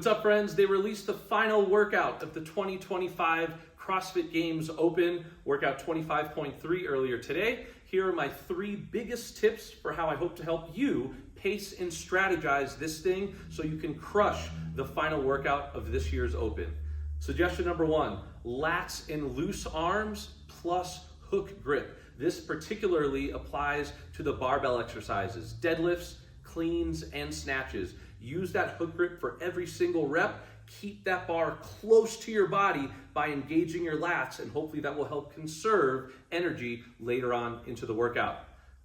What's up, friends? They released the final workout of the 2025 CrossFit Games Open, workout 25.3 earlier today. Here are my 3 biggest tips for how I hope to help you pace and strategize this thing so you can crush the final workout of this year's Open. Suggestion number 1, lats and loose arms plus hook grip. This particularly applies to the barbell exercises, deadlifts, cleans, and snatches. Use that hook grip for every single rep. Keep that bar close to your body by engaging your lats, and hopefully that will help conserve energy later on into the workout.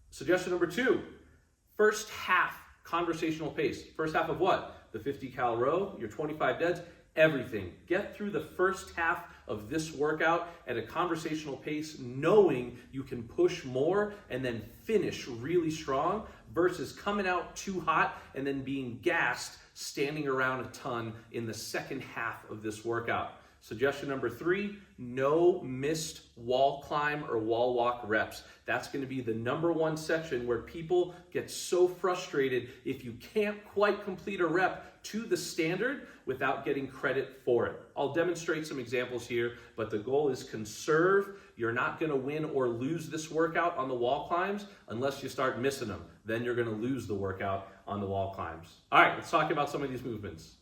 Suggestion number 2, first half conversational pace. First half of what? The 50 cal row, your 25 deads, everything. Get through the first half of this workout at a conversational pace, knowing you can push more and then finish really strong versus coming out too hot and then being gassed, standing around a ton in the second half of this workout. Suggestion number 3, no missed wall climb or wall walk reps. That's going to be the number 1 section where people get so frustrated if you can't quite complete a rep to the standard without getting credit for it. I'll demonstrate some examples here, but the goal is conserve. You're not going to win or lose this workout on the wall climbs unless you start missing them. Then you're going to lose the workout on the wall climbs. All right, let's talk about some of these movements.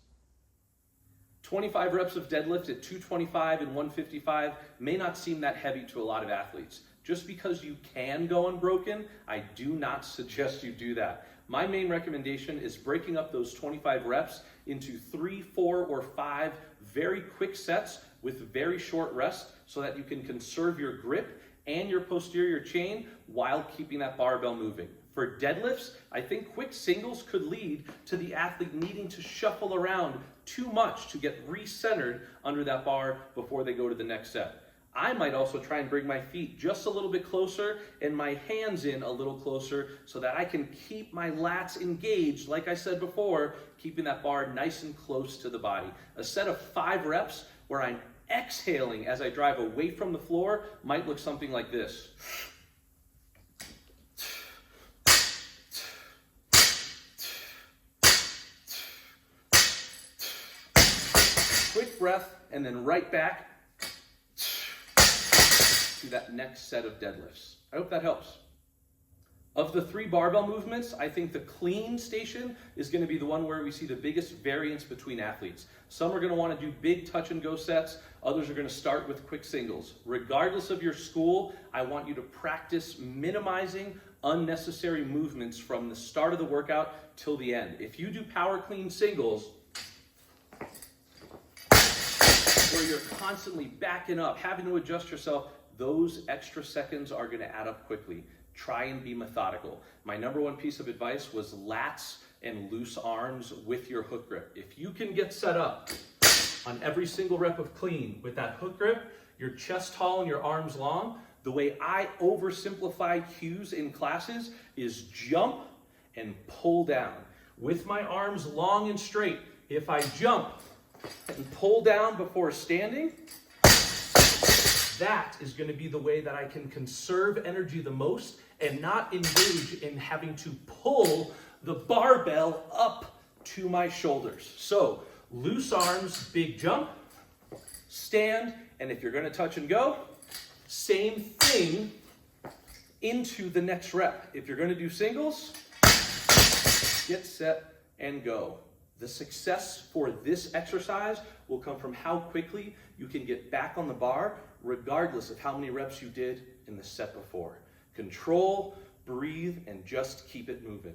25 reps of deadlift at 225 and 155 may not seem that heavy to a lot of athletes. Just because you can go unbroken, I do not suggest you do that. My main recommendation is breaking up those 25 reps into 3, 4, or 5 very quick sets with very short rest so that you can conserve your grip and your posterior chain while keeping that barbell moving. For deadlifts, I think quick singles could lead to the athlete needing to shuffle around too much to get recentered under that bar before they go to the next set. I might also try and bring my feet just a little bit closer and my hands in a little closer so that I can keep my lats engaged, like I said before, keeping that bar nice and close to the body. A set of 5 reps where I'm exhaling as I drive away from the floor might look something like this. Quick breath, and then right back to that next set of deadlifts. I hope that helps. Of the 3 barbell movements, I think the clean station is going to be the one where we see the biggest variance between athletes. Some are going to want to do big touch and go sets. Others are going to start with quick singles. Regardless of your school, I want you to practice minimizing unnecessary movements from the start of the workout till the end. If you do power clean singles, where you're constantly backing up, having to adjust yourself, those extra seconds are going to add up quickly. Try and be methodical. My number 1 piece of advice was lats and loose arms with your hook grip. If you can get set up on every single rep of clean with that hook grip, your chest tall and your arms long, the way I oversimplify cues in classes is jump and pull down. With my arms long and straight, if I jump and pull down before standing, that is going to be the way that I can conserve energy the most and not engage in having to pull the barbell up to my shoulders. So, loose arms, big jump, stand, and if you're going to touch and go, same thing into the next rep. If you're going to do singles, get set and go. The success for this exercise will come from how quickly you can get back on the bar, regardless of how many reps you did in the set before. Control, breathe, and just keep it moving.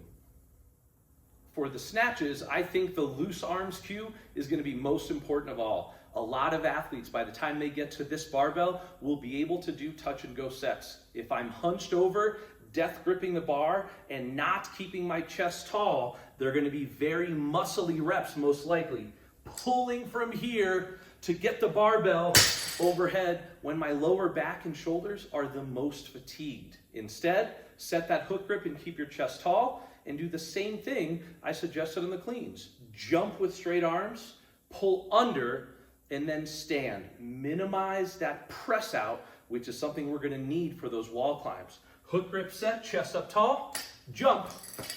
For the snatches, I think the loose arms cue is going to be most important of all. A lot of athletes, by the time they get to this barbell, will be able to do touch and go sets. If I'm hunched over, death gripping the bar, and not keeping my chest tall, they're going to be very muscly reps, most likely. Pulling from here to get the barbell overhead when my lower back and shoulders are the most fatigued. Instead, set that hook grip and keep your chest tall, and do the same thing I suggested in the cleans. Jump with straight arms, pull under, and then stand. Minimize that press out, which is something we're going to need for those wall climbs. Hook grip set, chest up tall, jump,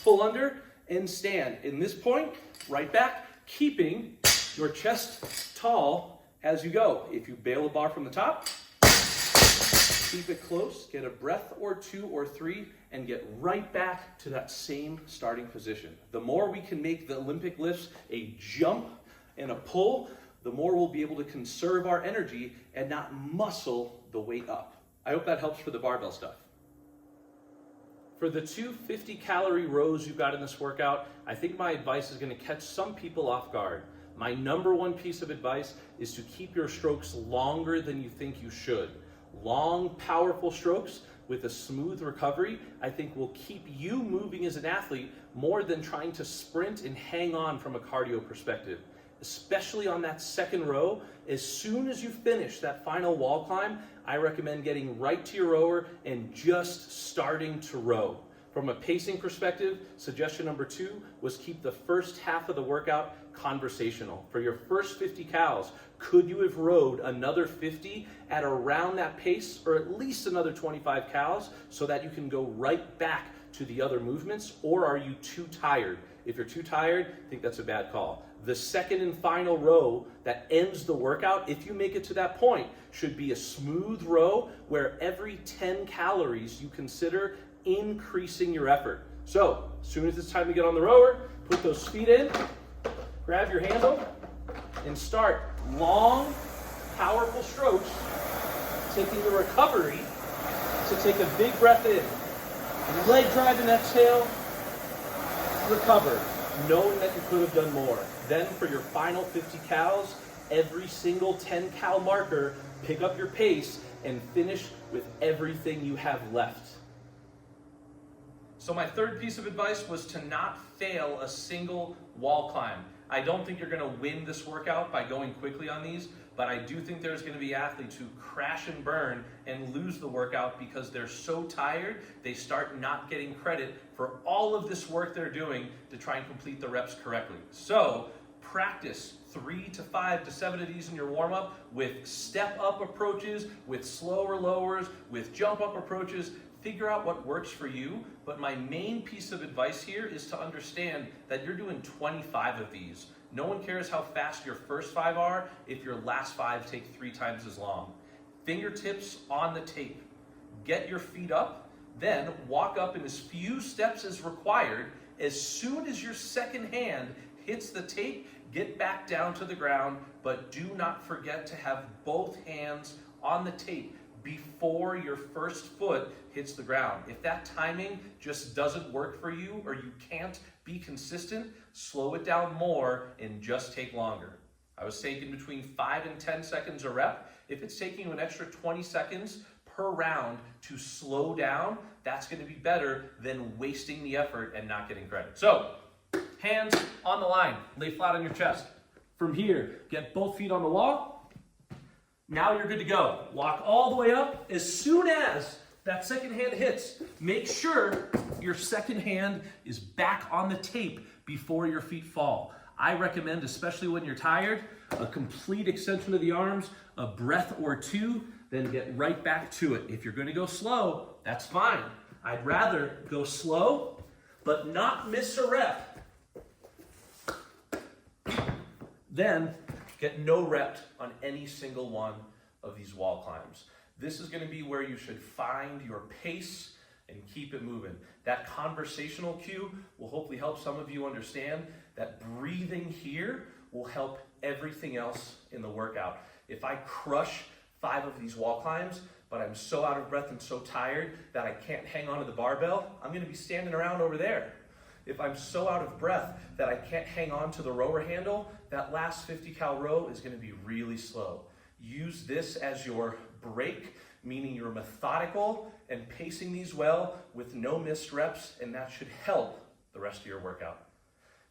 pull under, and stand. In this point, right back, keeping your chest tall as you go. If you bail a bar from the top, keep it close, get a breath or 2 or 3, and get right back to that same starting position. The more we can make the Olympic lifts a jump and a pull, the more we'll be able to conserve our energy and not muscle the weight up. I hope that helps for the barbell stuff. For the 2 50-calorie rows you've got in this workout, I think my advice is going to catch some people off guard. My number one piece of advice is to keep your strokes longer than you think you should. Long, powerful strokes with a smooth recovery, I think will keep you moving as an athlete more than trying to sprint and hang on from a cardio perspective. Especially on that second row, as soon as you finish that final wall climb, I recommend getting right to your rower and just starting to row. From a pacing perspective, suggestion number 2 was keep the first half of the workout conversational. For your first 50 cals, could you have rowed another 50 at around that pace, or at least another 25 cals, so that you can go right back to the other movements, or are you too tired? If you're too tired, I think that's a bad call. The second and final row that ends the workout, if you make it to that point, should be a smooth row where every 10 calories you consider increasing your effort. So, as soon as it's time to get on the rower, put those feet in, grab your handle, and start long, powerful strokes, taking the recovery to take a big breath in. Leg drive and exhale, recover, knowing that you could have done more. Then for your final 50 cals, every single 10 cal marker, pick up your pace and finish with everything you have left. So my third piece of advice was to not fail a single wall climb. I don't think you're going to win this workout by going quickly on these, but I do think there's going to be athletes who crash and burn and lose the workout because they're so tired, they start not getting credit for all of this work they're doing to try and complete the reps correctly. So practice 3 to 5 to 7 of these in your warm-up with step-up approaches, with slower lowers, with jump-up approaches. Figure out what works for you, but my main piece of advice here is to understand that you're doing 25 of these. No one cares how fast your first 5 are if your last 5 take 3 times as long. Fingertips on the tape. Get your feet up, then walk up in as few steps as required. As soon as your second hand hits the tape, get back down to the ground, but do not forget to have both hands on the tape before your first foot hits the ground. If that timing just doesn't work for you, or you can't be consistent, slow it down more and just take longer. I was taking between 5 and 10 seconds a rep. If it's taking you an extra 20 seconds per round to slow down, that's going to be better than wasting the effort and not getting credit. So, hands on the line, lay flat on your chest. From here, get both feet on the wall. Now you're good to go. Walk all the way up. As soon as that second hand hits, make sure your second hand is back on the tape before your feet fall. I recommend, especially when you're tired, a complete extension of the arms, a breath or 2, then get right back to it. If you're going to go slow, that's fine. I'd rather go slow, but not miss a rep. Then get no rep on any single one of these wall climbs. This is going to be where you should find your pace and keep it moving. That conversational cue will hopefully help some of you understand that breathing here will help everything else in the workout. If I crush 5 of these wall climbs, but I'm so out of breath and so tired that I can't hang on to the barbell, I'm going to be standing around over there. If I'm so out of breath that I can't hang on to the rower handle, that last 50 cal row is going to be really slow. Use this as your break, meaning you're methodical and pacing these well with no missed reps, and that should help the rest of your workout.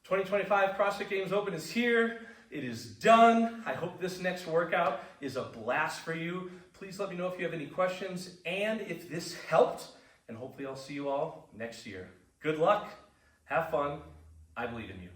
2025 CrossFit Games Open is here. It is done. I hope this next workout is a blast for you. Please let me know if you have any questions and if this helped, and hopefully I'll see you all next year. Good luck. Have fun. I believe in you.